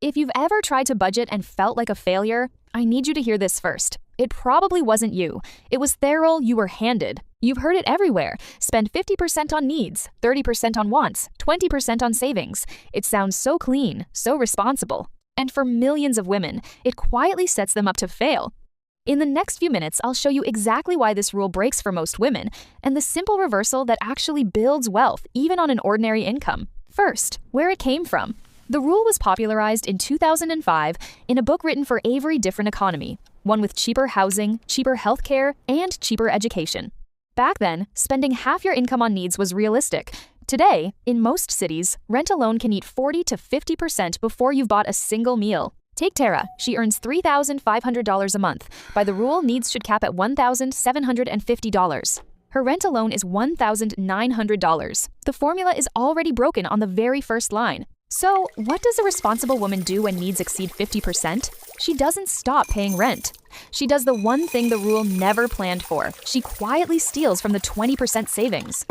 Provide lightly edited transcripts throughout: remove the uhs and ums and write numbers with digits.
If you've ever tried to budget and felt like a failure, I need you to hear this first. It probably wasn't you. It was the rule you were handed. You've heard it everywhere. Spend 50% on needs, 30% on wants, 20% on savings. It sounds so clean, so responsible. And for millions of women, it quietly sets them up to fail. In the next few minutes, I'll show you exactly why this rule breaks for most women and the simple reversal that actually builds wealth even on an ordinary income. First, where it came from. The rule was popularized in 2005 in a book written for every different economy, one with cheaper housing, cheaper healthcare, and cheaper education. Back then, spending half your income on needs was realistic. Today, in most cities, rent alone can eat 40 to 50% before you've bought a single meal. Take Tara. She earns $3,500 a month. By the rule, needs should cap at $1,750. Her rent alone is $1,900. The formula is already broken on the very first line. So, what does a responsible woman do when needs exceed 50%? She doesn't stop paying rent. She does the one thing the rule never planned for. She quietly steals from the 20% savings.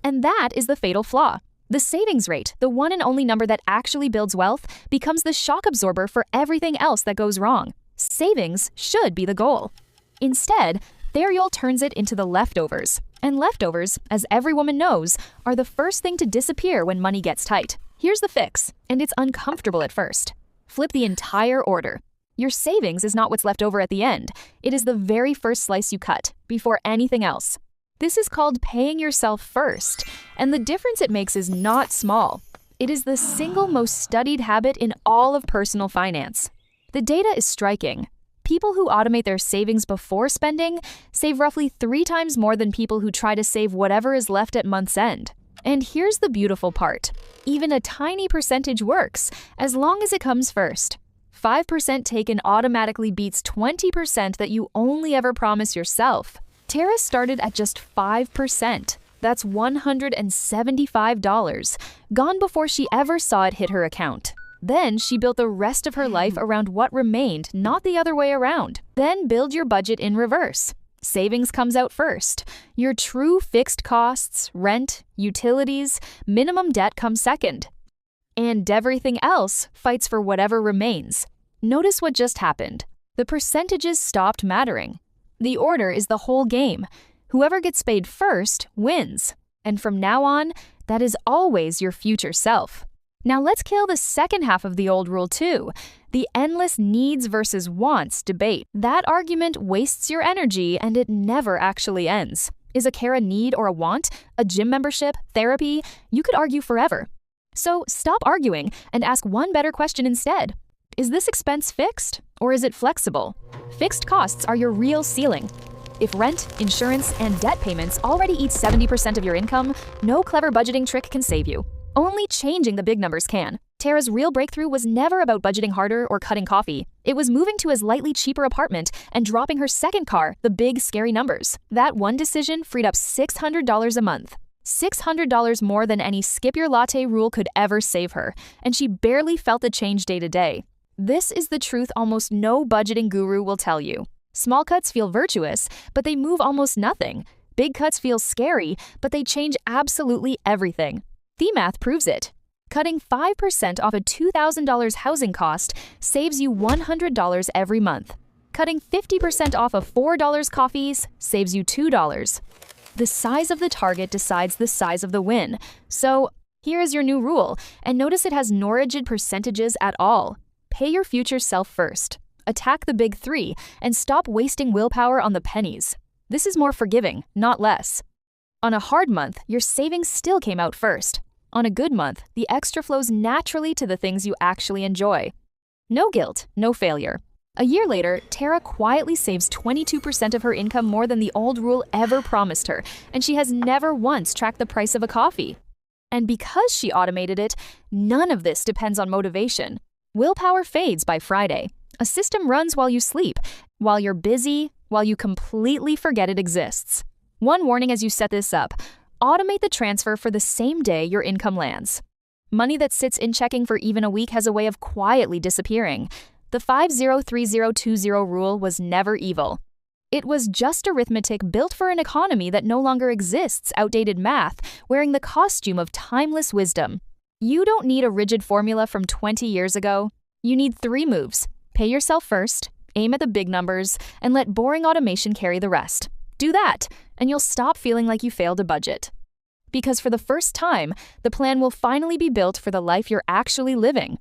And that is the fatal flaw. The savings rate, the one and only number that actually builds wealth, becomes the shock absorber for everything else that goes wrong. Savings should be the goal. Instead, Theriol turns it into the leftovers. And leftovers, as every woman knows, are the first thing to disappear when money gets tight. Here's the fix, and it's uncomfortable at first. Flip the entire order. Your savings is not what's left over at the end. It is the very first slice you cut, before anything else. This is called paying yourself first, and the difference it makes is not small. It is the single most studied habit in all of personal finance. The data is striking. People who automate their savings before spending save roughly 3 times more than people who try to save whatever is left at month's end. And here's the beautiful part. Even a tiny percentage works, as long as it comes first. 5% taken automatically beats 20% that you only ever promise yourself. Tara started at just 5%. That's $175, gone before she ever saw it hit her account. Then she built the rest of her life around what remained, not the other way around. Then build your budget in reverse. Savings comes out first. Your true fixed costs, rent, utilities, minimum debt come second. And everything else fights for whatever remains. Notice what just happened. The percentages stopped mattering. The order is the whole game. Whoever gets paid first wins. And from now on, that is always your future self. Now let's kill the second half of the old rule too, the endless needs versus wants debate. That argument wastes your energy and it never actually ends. Is a care a need or a want? A gym membership? Therapy? You could argue forever. So stop arguing and ask one better question instead. Is this expense fixed or is it flexible? Fixed costs are your real ceiling. If rent, insurance, and debt payments already eat 70% of your income, no clever budgeting trick can save you. Only changing the big numbers can. Tara's real breakthrough was never about budgeting harder or cutting coffee. It was moving to a slightly cheaper apartment and dropping her second car, the big, scary numbers. That one decision freed up $600 a month. $600 more than any skip your latte rule could ever save her, and she barely felt the change day to day. This is the truth almost no budgeting guru will tell you. Small cuts feel virtuous, but they move almost nothing. Big cuts feel scary, but they change absolutely everything. The math proves it. Cutting 5% off a $2,000 housing cost saves you $100 every month. Cutting 50% off of $4 coffees saves you $2. The size of the target decides the size of the win. So here is your new rule, and notice it has no rigid percentages at all. Pay your future self first. Attack the big 3 and stop wasting willpower on the pennies. This is more forgiving, not less. On a hard month, your savings still came out first. On a good month, the extra flows naturally to the things you actually enjoy. No guilt, no failure. A year later, Tara quietly saves 22% of her income more than the old rule ever promised her, and she has never once tracked the price of a coffee. And because she automated it, none of this depends on motivation. Willpower fades by Friday. A system runs while you sleep, while you're busy, while you completely forget it exists. One warning as you set this up: automate the transfer for the same day your income lands. Money that sits in checking for even a week has a way of quietly disappearing. The 503020 rule was never evil. It was just arithmetic built for an economy that no longer exists, outdated math, wearing the costume of timeless wisdom. You don't need a rigid formula from 20 years ago. You need 3 moves. Pay yourself first, aim at the big numbers, and let boring automation carry the rest. Do that, and you'll stop feeling like you failed a budget. Because for the first time, the plan will finally be built for the life you're actually living.